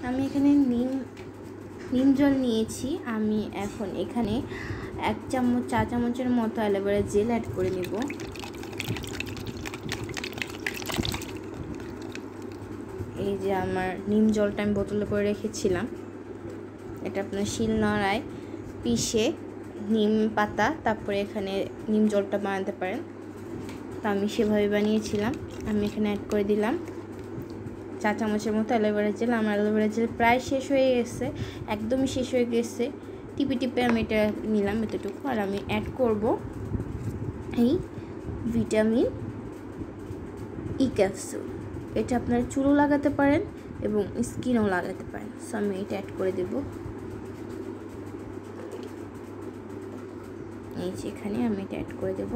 আমি এখানে নিম জল নিয়েছি। আমি এখন এখানে 1 চামচ 4 চামচের মতো অ্যালোভেরা জেল অ্যাড করে নেব। এই যে আমার নিম জলটা আমি বোতলে করে রেখেছিলাম, এটা আপনার শিলনোড়ায় পিষে নিম পাতা তারপরে এখানে নিম জলটা বানাতে পারেন। তো আমি সেভাবে বানিয়েছিলাম। আমি এখানে অ্যাড করে দিলাম 4 চামচের মতো অ্যালোভেরা জেল। আমার অ্যালোভেরা জেল প্রায় শেষ হয়ে গেছে, একদমই শেষ হয়ে গেছে। টিপে টিপে আমি এটা নিলাম এতটুকু। আর আমি অ্যাড করব এই ভিটামিন ই ক্যাপসুল। এটা আপনারা চুলও লাগাতে পারেন এবং স্কিনও লাগাতে পারেন। সো আমি এটা অ্যাড করে দেব। এই যে এখানে আমি এটা অ্যাড করে দেব।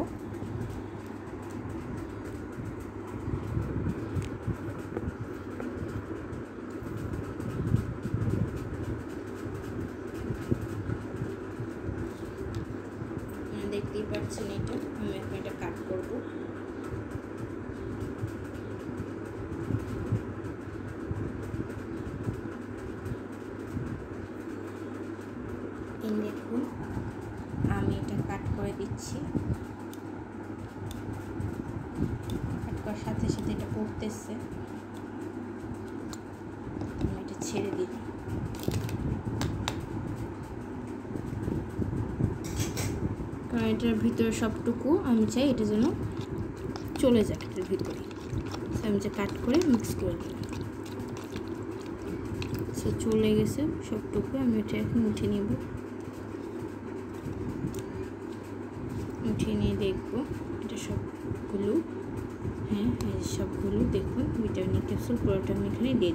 দেখতেই পাচ্ছেন এটা, আমি এখন এটা কাট করব। এই দেখুন আমি এটা কাট করে দিচ্ছি। কাট করার সাথে সাথে এটা পড়তেছে, আমি এটা ছেড়ে দিই। কারণ এটার ভিতরে সবটুকু আমি চাই এটা যেন চলে যায় এটার ভিতরে। আমি যে কাট করে মিক্স করে দিই, সে চলে গেছে সবটুকু। আমি এটা এখন উঠে নেব, উঠিয়ে নিয়ে দেখবো এটা সবগুলো, হ্যাঁ সবগুলো দেখুন ভিটামিন ক্যাপসুল পুরোটা আমি এখানে দিয়ে